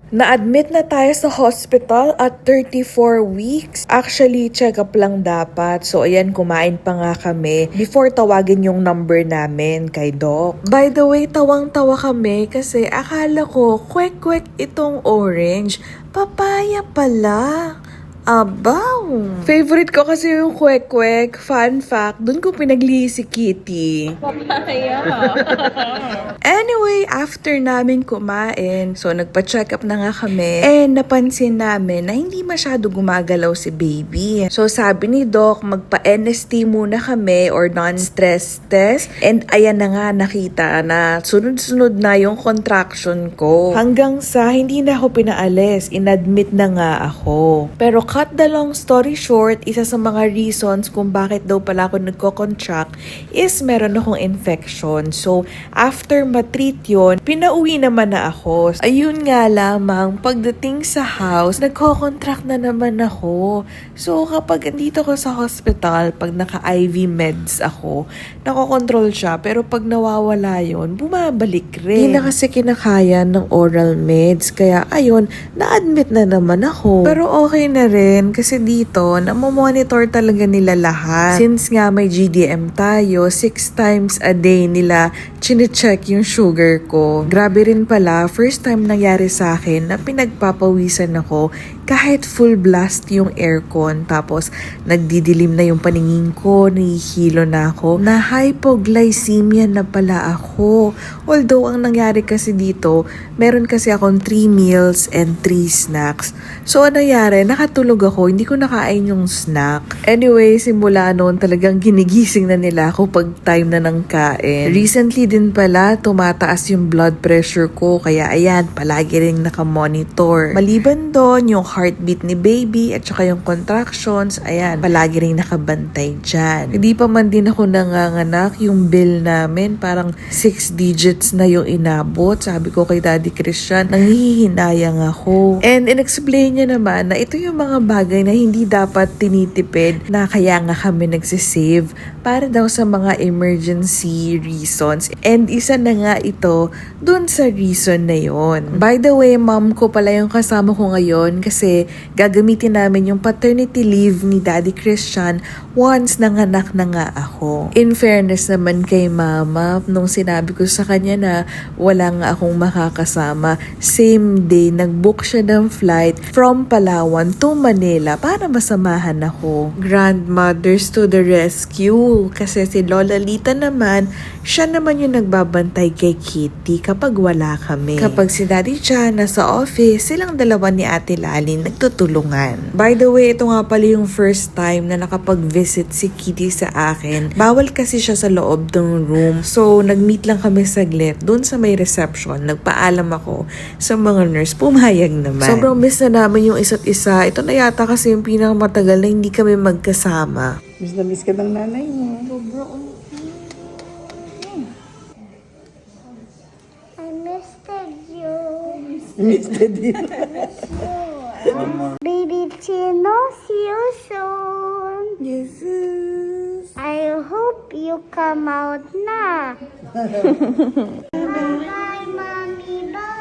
Na-admit na tayo sa hospital at 34 weeks. Actually, check-up lang dapat. So, ayan, kumain pa nga kami before tawagin yung number namin kay Doc. By the way, tawang-tawa kami kasi akala ko, kwek-kwek itong orange. Papaya pala. Abaw! Favorite ko kasi yung kwek-kwek. Fun fact, dun ko pinaglihi si Kitty. Papaya. Anyway, after namin kumain, so nagpa-check up na nga kami, and napansin namin na hindi masyado gumagalaw si baby. So sabi ni Doc, magpa-NST muna kami or non-stress test. And ayan na nga, nakita na sunod-sunod na yung contraction ko. Hanggang sa hindi na ako pinaalis, inadmit na nga ako. Pero cut the long story short, isa sa mga reasons kung bakit daw pala ako nagko-contract is meron akong infection. So, after matreat yun, pinauwi naman na ako. Ayun nga lamang, pagdating sa house, nagko-contract na naman ako. So, kapag andito ko sa hospital, pag naka-IV meds ako, nakokontrol siya. Pero pag nawawala yun, bumabalik rin. Hindi na kasi kinakaya ng oral meds. Kaya, ayun, na-admit na naman ako. Pero okay na rin kasi dito, namomonitor talaga nila lahat. Since nga may GDM tayo, 6 times a day nila chine-check yung sugar ko. Grabe rin pala, first time nangyari sa akin na pinagpapawisan ako kahit full blast yung aircon. Tapos, nagdidilim na yung paningin ko, nahihilo na ako, na hypoglycemia na pala ako. Although, ang nangyari kasi dito, meron kasi akong 3 meals and 3 snacks. So, ano nangyari? Nakatulog ako, hindi ko nakain yung snack. Anyway, simula noon talagang ginigising na nila ako pag time na ng kain. Recently din pala, tumataas yung blood pressure ko, kaya ayan, palagi rin nakamonitor. Maliban doon, yung heartbeat ni baby at saka yung contractions, ayan, palagi rin nakabantay dyan. Hindi pa man din ako nanganganak, yung bill namin, parang 6 digits na yung inabot. Sabi ko kay Daddy Christian, nanghihinayang ako. And in-explain niya naman na ito yung mga bagay na hindi dapat tinitipid, na kaya nga kami nagsisave para daw sa mga emergency reasons. And isa na nga ito dun sa reason na yon. By the way, mom ko pala yung kasama ko ngayon kasi gagamitin namin yung paternity leave ni Daddy Christian once nanganak na nga ako. In fairness naman kay mama, nung sinabi ko sa kanya na wala nga akong makakasama, same day nag-book siya ng flight from Palawan to Manila para masamahan ako. Grandmothers to the rescue! Kasi si Lola Lita naman, siya naman yung nagbabantay kay Kitty kapag wala kami. Kapag si Daddy Chan nasa office, silang dalawa ni Ate Lali nagtutulungan. By the way, ito nga pala yung first time na nakapag-visit si Kitty sa akin. Bawal kasi siya sa loob ng room. So, nag-meet lang kami saglit doon sa may reception. Nagpaalam ako sa mga nurse. Pumayag naman. Sobrang miss na namin yung isa't isa. Ito na yata kasi yung pinakamatagal na hindi kami magkasama. Miss na miss ka ng nanay mo. I missed you. Miss ka din. Baby Chino, see you soon. Jesus! I hope you come out na. Bye, Mommy. Bye.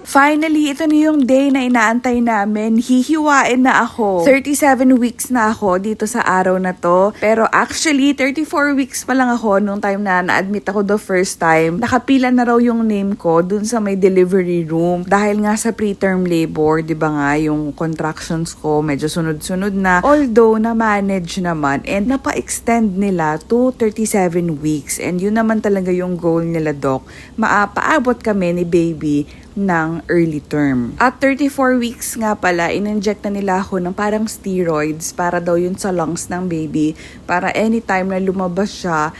Finally, ito na yung day na inaantay namin. Hihiwain na ako. 37 weeks na ako dito sa araw na to. Pero actually, 34 weeks pa lang ako nung time na na-admit ako the first time. Nakapila na raw yung name ko dun sa may delivery room. Dahil nga sa preterm labor, di ba nga, yung contractions ko medyo sunod-sunod na. Although, na-manage naman and napa-extend nila to 37 weeks. And yun naman talaga yung goal nila, Doc. Paabot kami ni baby ng early term. At 34 weeks nga pala, in-inject na nila ako ng parang steroids para daw yun sa lungs ng baby para anytime na lumabas siya,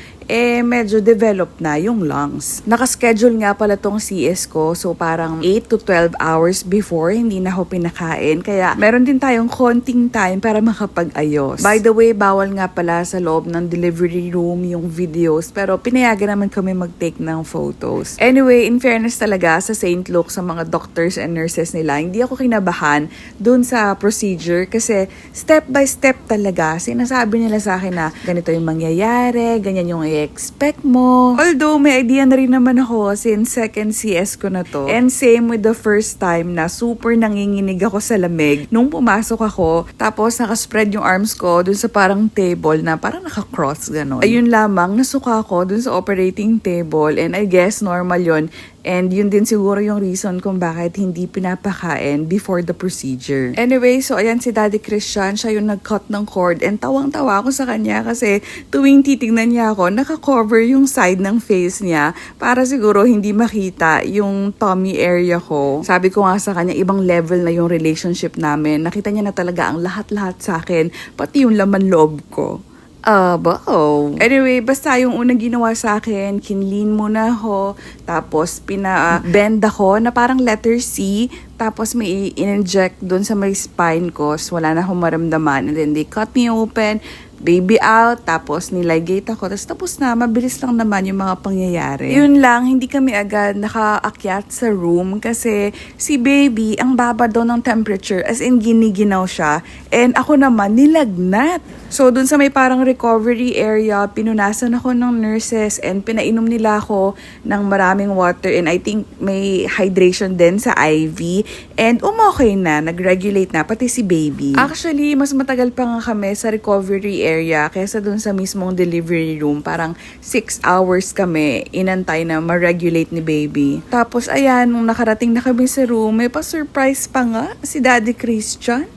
medyo develop na yung lungs. Nakaschedule nga pala tong CS ko, so parang 8 to 12 hours before, hindi na ako pinakain. Kaya meron din tayong konting time para makapag-ayos. By the way, bawal nga pala sa loob ng delivery room yung videos, pero pinayagan naman kami mag-take ng photos. Anyway, in fairness talaga sa St. Luke, sa mga doctors and nurses nila, hindi ako kinabahan dun sa procedure kasi step by step talaga, sinasabi nila sa akin na ganito yung mangyayari, ganyan yung expect mo. Although, may idea na rin naman ako since second CS ko na to. And same with the first time na super nanginginig ako sa lamig. Nung pumasok ako, tapos nakaspread yung arms ko dun sa parang table na parang naka-cross gano'n. Ayun lamang, nasuka ako dun sa operating table and I guess normal yon. And yun din siguro yung reason kung bakit hindi pinapakain before the procedure. Anyway, so ayan si Daddy Christian, siya yung nag-cut ng cord and tawang-tawa ako sa kanya kasi tuwing titignan niya ako, naka-cover yung side ng face niya para siguro hindi makita yung tummy area ko. Sabi ko nga sa kanya, ibang level na yung relationship namin. Nakita niya na talaga ang lahat-lahat sa akin, pati yung laman loob ko. Anyway, basta yung unang ginawa sa akin, kinlean muna ako, tapos pina-bend ako na parang letter C, tapos may in-inject dun sa may spine ko, so wala na akong maramdaman. And then they cut me open, baby out, tapos niligate ako, tapos na, mabilis lang naman yung mga pangyayari. Yun lang, hindi kami agad nakaakyat sa room kasi si baby, ang baba daw ng temperature, as in giniginaw siya, and ako naman, nilagnat. So, dun sa may parang recovery area, pinunasan ako ng nurses and pinainom nila ako ng maraming water and I think may hydration din sa IV. And umokay na, nag-regulate na, pati si baby. Actually, mas matagal pa nga kami sa recovery area kaysa dun sa mismong delivery room. Parang 6 hours kami inantay na ma-regulate ni baby. Tapos, ayan, nung nakarating na kami sa room, may pa-surprise pa nga si Daddy Christian.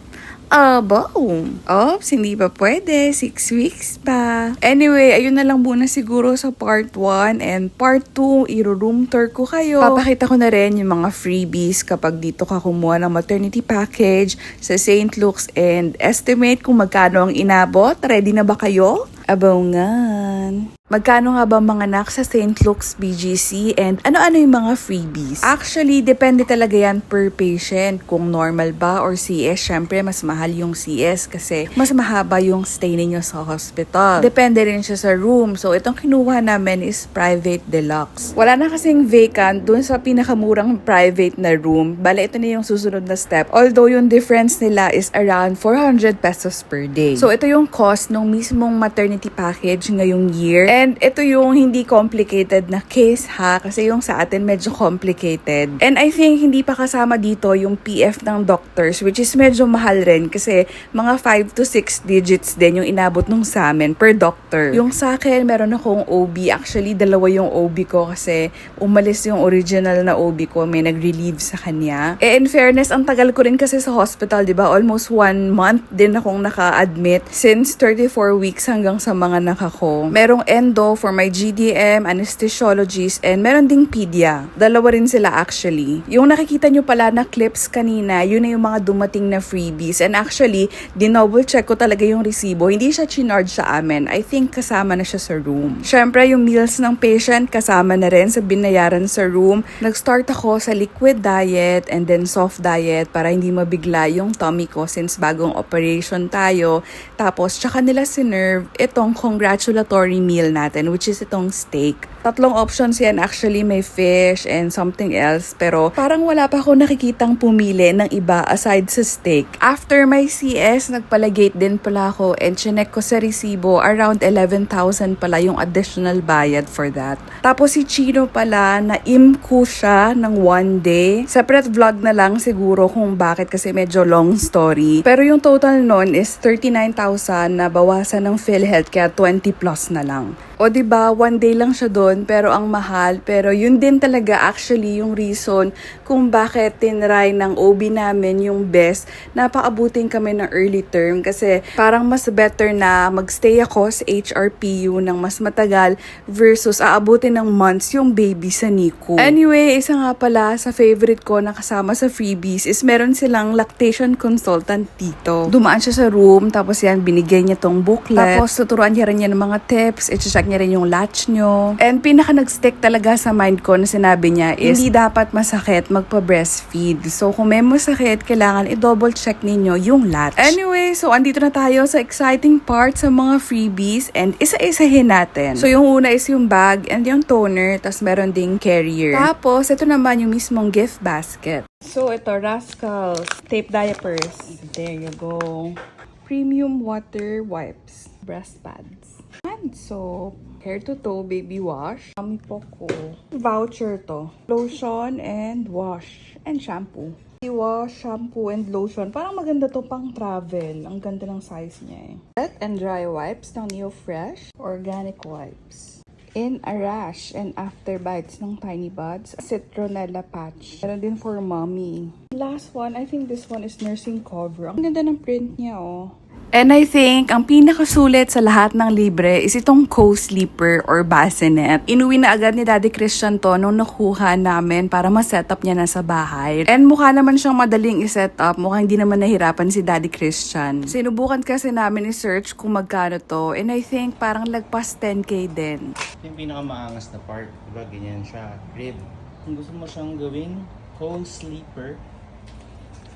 Oops, hindi pa pwede. 6 weeks pa. Anyway, ayun na lang muna siguro sa part 1 and part 2, iro-room tour ko kayo. Papakita ko na rin yung mga freebies kapag dito ka kumuha ng maternity package sa St. Luke's and estimate kung magkano ang inabot. Ready na ba kayo? Abangan. Magkano nga ba mga anak sa St. Luke's BGC and ano-ano yung mga freebies? Actually, depende talaga yan per patient. Kung normal ba or CS, syempre mas mahal yung CS kasi mas mahaba yung stay ninyo sa hospital. Depende rin siya sa room. So, itong kinuha namin is private deluxe. Wala na kasing vacant dun sa pinakamurang private na room. Bale, ito na yung susunod na step. Although, yung difference nila is around 400 pesos per day. So, ito yung cost ng mismong maternity package ngayong year. And ito yung hindi complicated na case ha, kasi yung sa atin medyo complicated. And I think hindi pa kasama dito yung PF ng doctors, which is medyo mahal rin kasi mga 5 to 6 digits din yung inabot nung sa amin per doctor. Yung sa akin, meron akong OB. Actually, dalawa yung OB ko kasi umalis yung original na OB ko, may nag-relieve sa kanya. In fairness, ang tagal ko rin kasi sa hospital, di ba? Almost 1 month din akong naka-admit since 34 weeks hanggang sa mga nakako. Merong endo for my GDM, anesthesiologist, and meron ding pedia. Dalawa rin sila actually. Yung nakikita nyo pala na clips kanina, yun na yung mga dumating na freebies. And actually, dinouble check ko talaga yung resibo. Hindi siya chinarge sa amin. I think kasama na siya sa room. Syempre, yung meals ng patient, kasama na rin sa binayaran sa room. Nag-start ako sa liquid diet and then soft diet para hindi mabigla yung tummy ko since bagong operation tayo. Tapos, tsaka nila sinerve itong congratulatory meal natin, which is itong steak. 3 options yan. Actually, may fish and something else. Pero parang wala pa ako nakikitang pumili ng iba aside sa steak. After my CS, nagpalagate din pala ako and chinek ko sa resibo. Around 11,000 pala yung additional bayad for that. Tapos si Chino pala, na-imku siya ng 1 day. Separate vlog na lang siguro kung bakit kasi medyo long story. Pero yung total nun is 39,000 na bawasan ng PhilHealth kaya 20 plus na lang. O diba, 1 day lang siya doon pero ang mahal. Pero yun din talaga actually yung reason kung bakit tinry ng OB namin yung best na paabutin kami ng early term kasi parang mas better na magstay ako sa HRPU ng mas matagal versus aabutin ng months yung baby sa NICU. Anyway, isa nga pala sa favorite ko na kasama sa freebies is meron silang lactation consultant dito. Dumaan siya sa room tapos yan binigay niya tong booklet. Tapos tuturuan niya rin niya ng mga tips, i-check niya rin yung latch nyo. And pinaka nag-stick talaga sa mind ko na sinabi niya is hindi dapat masakit magpa-breastfeed. So kung may masakit, kailangan i-double check ninyo yung latch. Anyway, so andito na tayo sa exciting part sa mga freebies and isa-isahin natin. So yung una is yung bag and yung toner, tas meron ding carrier. Tapos ito naman yung mismong gift basket. So ito, Rascals tape diapers. There you go. Premium water wipes. Breast pads. Hand soap. Hair to toe baby wash. Mami Poco. Voucher to. Lotion and wash. And shampoo. Wash, shampoo, and lotion. Parang maganda to pang travel. Ang ganda ng size niya eh. Wet and dry wipes ng Neo Fresh. Organic wipes. In a rash and after bites ng Tiny Buds. Citronella patch. Meron din for mommy. Last one, I think this one is nursing cover. Ang ganda ng print niya oh. And I think, ang pinakasulit sa lahat ng libre is itong co-sleeper or bassinet. Inuwi na agad ni Daddy Christian to nung nakuha namin para ma-setup niya na sa bahay. And mukha naman siyang madaling i-set up. Mukhang hindi naman nahirapan si Daddy Christian. Sinubukan kasi namin i-search kung magkano to. And I think parang lagpas 10k din. Yung pinakamaangas na part, diba, ganyan siya, crib. Kung gusto mo siyang gawing co-sleeper,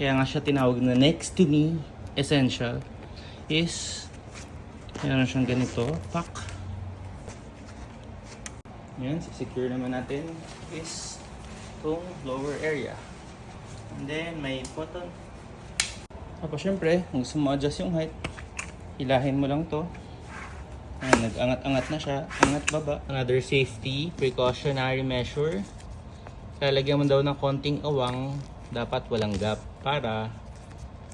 kaya nga siya tinawag na next to me essential, is meron siyang ganito, pack. Yan, secure naman natin is itong lower area. And then, may button. Tapos syempre, kung gusto mo adjust yung height, hilahin mo lang to. Ayan, nag-angat-angat na siya. Angat baba. Another safety precautionary measure. Lalagyan mo daw ng konting awang. Dapat walang gap. Para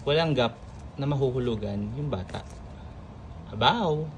walang gap na mahuhulugan yung bata. Abaw!